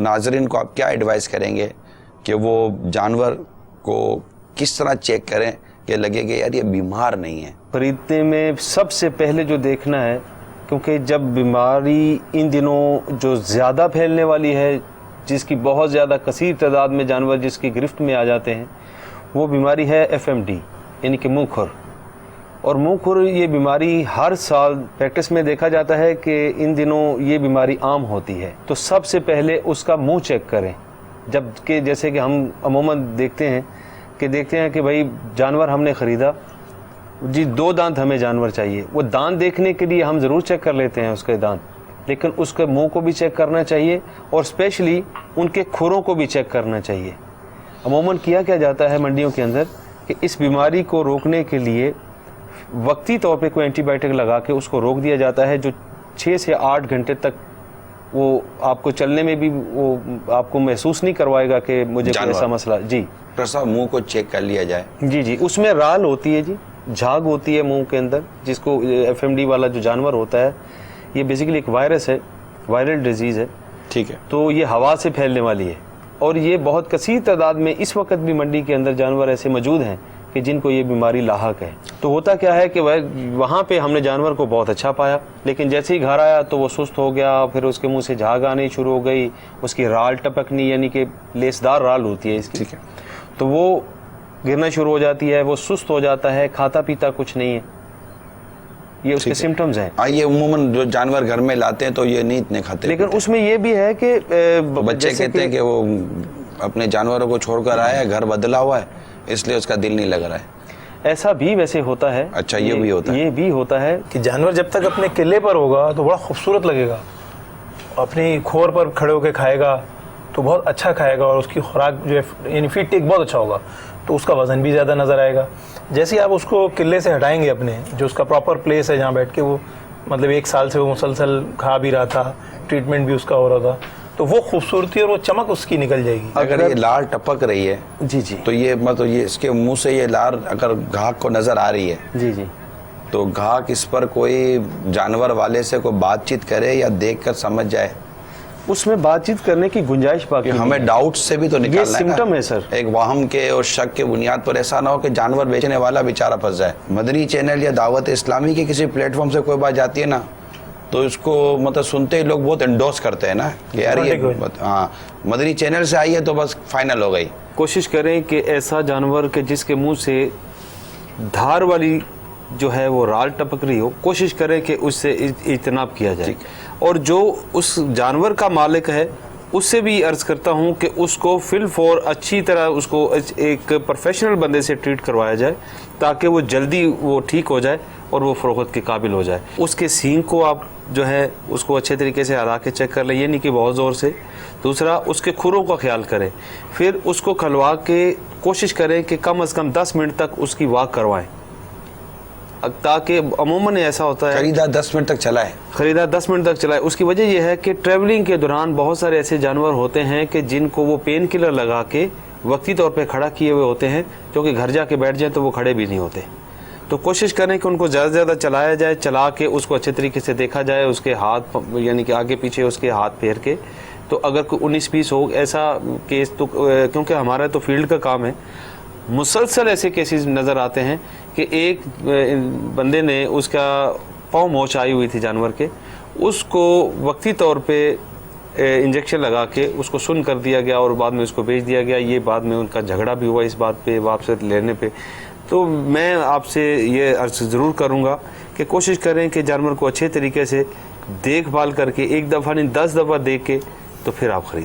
ناظرین کو آپ کیا ایڈوائز کریں گے کہ وہ جانور کو کس طرح چیک کریں کہ لگے کہ یار یہ بیمار نہیں ہے؟ خریدنے میں سب سے پہلے جو دیکھنا ہے، کیونکہ جب بیماری ان دنوں جو زیادہ پھیلنے والی ہے، جس کی بہت زیادہ کثیر تعداد میں جانور جس کی گرفت میں آ جاتے ہیں، وہ بیماری ہے FMD یعنی کہ منہ کھر. اور منہ کھر یہ بیماری ہر سال پریکٹس میں دیکھا جاتا ہے کہ ان دنوں یہ بیماری عام ہوتی ہے. تو سب سے پہلے اس کا منہ چیک کریں. جب کہ جیسے کہ ہم عموماً دیکھتے ہیں کہ بھائی جانور ہم نے خریدا، جی 2 دانت ہمیں جانور چاہیے، وہ دانت دیکھنے کے لیے ہم ضرور چیک کر لیتے ہیں اس کے دانت، لیکن اس کے منہ کو بھی چیک کرنا چاہیے اور اسپیشلی ان کے کھروں کو بھی چیک کرنا چاہیے. عموماً کیا جاتا ہے منڈیوں کے اندر کہ اس بیماری کو روکنے کے لیے وقتی طور پہ کوئی اینٹی بائیوٹک لگا کے اس کو روک دیا جاتا ہے، جو 6 سے 8 گھنٹے تک وہ آپ کو چلنے میں بھی وہ آپ کو محسوس نہیں کروائے گا کہ مجھے کوئی ایسا مسئلہ. جی ڈاکٹر صاحب منہ کو چیک کر لیا جائے. جی اس میں رال ہوتی ہے، جی جھاگ ہوتی ہے منہ کے اندر، جس کو FMD والا جو جانور ہوتا ہے یہ بیسیکلی ایک وائرس ہے، وائرل ڈیزیز ہے. ٹھیک ہے. تو یہ ہوا سے پھیلنے والی ہے اور یہ بہت کثیر تعداد میں اس وقت بھی منڈی کے اندر جانور ایسے موجود ہیں کہ جن کو یہ بیماری لاحق ہے. تو ہوتا کیا ہے کہ وہاں پہ ہم نے جانور کو بہت اچھا پایا، لیکن جیسے ہی گھر آیا تو وہ سست ہو گیا، پھر اس کے منہ سے جھاگ آنی شروع ہو گئی، اس کی رال ٹپکنی یعنی کہ لیسدار رال ہوتی ہے اس کی. ٹھیک ہے. تو وہ گرنا شروع ہو جاتی ہے، وہ سست ہو جاتا ہے، کھاتا پیتا کچھ نہیں ہے. یہ اس کے سمٹمز ہیں. یہ عموماً جو جانور گھر میں لاتے ہیں تو یہ نہیں اتنے کھاتے، لیکن اس میں یہ بھی ہے کہ بچے کہتے ہیں کہ وہ اپنے جانوروں کو چھوڑ کر آیا ہے، گھر بدلا ہوا ہے، اس لیے اس کا دل نہیں لگ رہا ہے. ایسا بھی ویسے ہوتا ہے. اچھا یہ بھی ہوتا ہے کہ جانور جب تک اپنے قلعے پر ہوگا تو بڑا خوبصورت لگے گا، اپنی کھور پر کھڑے ہو کے کھائے گا تو بہت اچھا کھائے گا، اور اس کی خوراک جو ہے یعنی فیڈ ٹیک بہت اچھا ہوگا، تو اس کا وزن بھی زیادہ نظر آئے گا. جیسے آپ اس کو قلعے سے ہٹائیں گے اپنے جو اس کا پراپر پلیس ہے جہاں بیٹھ کے وہ مطلب 1 سال سے وہ مسلسل کھا بھی رہا تھا، ٹریٹمنٹ بھی اس کا ہو رہا تھا، تو وہ خوبصورتی اور وہ چمک اس کی نکل جائے گی. اگر یہ لار ٹپک رہی ہے جی تو یہ مطلب یہ اس کے منہ سے یہ لار اگر گھاگ کو نظر آ رہی ہے جی تو گھاگ اس پر کوئی جانور والے سے کوئی بات چیت کرے یا دیکھ کر سمجھ جائے؟ اس میں بات چیت کرنے کی گنجائش باقی ہے. ہمیں ڈاؤٹ سے بھی تو نکالنا ہے. یہ سمٹم ہے سر، ایک واہم کے اور شک کے بنیاد پر ایسا نہ ہو کہ جانور بیچنے والا بیچارہ پھنس جائے. مدنی چینل یا دعوت اسلامی کے کسی پلیٹ فارم سے کوئی بات جاتی ہے نا تو اس کو مطلب سنتے ہی لوگ بہت انڈورس کرتے ہیں نا کہ یار یہ ہاں مدنی چینل سے آئی ہے تو بس فائنل ہو گئی. کوشش کریں کہ ایسا جانور کہ جس کے منہ سے دھار والی جو ہے وہ رال ٹپک رہی ہو، کوشش کریں کہ اس سے اجتناب کیا جائے. اور جو اس جانور کا مالک ہے اس سے بھی عرض کرتا ہوں کہ اس کو فل فور اچھی طرح اس کو ایک پروفیشنل بندے سے ٹریٹ کروایا جائے تاکہ وہ جلدی وہ ٹھیک ہو جائے اور وہ فروخت کے قابل ہو جائے. اس کے سینگ کو آپ جو ہے اس کو اچھے طریقے سے ہلا کے چیک کر لیں، یہ نہیں کہ بہت زور سے. دوسرا اس کے کھروں کا خیال کریں، پھر اس کو کھلوا کے کوشش کریں کہ کم از کم 10 منٹ تک اس کی واک کروائیں، تاکہ عموماً ایسا ہوتا ہے خریدار 10 منٹ تک چلائے. اس کی وجہ یہ ہے کہ ٹریولنگ کے دوران بہت سارے ایسے جانور ہوتے ہیں کہ جن کو وہ پین کلر لگا کے وقتی طور پہ کھڑا کیے ہوئے ہوتے ہیں، کیونکہ گھر جا کے بیٹھ جائیں تو وہ کھڑے بھی نہیں ہوتے. تو کوشش کریں کہ ان کو زیادہ سے زیادہ چلایا جائے، چلا کے اس کو اچھے طریقے سے دیکھا جائے، اس کے ہاتھ یعنی کہ آگے پیچھے اس کے ہاتھ پھیر کے. تو اگر کوئی 19-20 ہو ایسا کیس تو کیونکہ ہمارا تو فیلڈ کا کام ہے، مسلسل ایسے کیسز نظر آتے ہیں کہ ایک بندے نے اس کا پاؤں موچ آئی ہوئی تھی جانور کے، اس کو وقتی طور پہ انجیکشن لگا کے اس کو سن کر دیا گیا اور بعد میں اس کو بھیج دیا گیا. یہ بعد میں ان کا جھگڑا بھی ہوا اس بات پہ واپس لینے پہ. تو میں آپ سے یہ عرض ضرور کروں گا کہ کوشش کریں کہ جانور کو اچھے طریقے سے دیکھ بھال کر کے 1 دفعہ نہیں 10 دفعہ دیکھ کے تو پھر آپ خرید.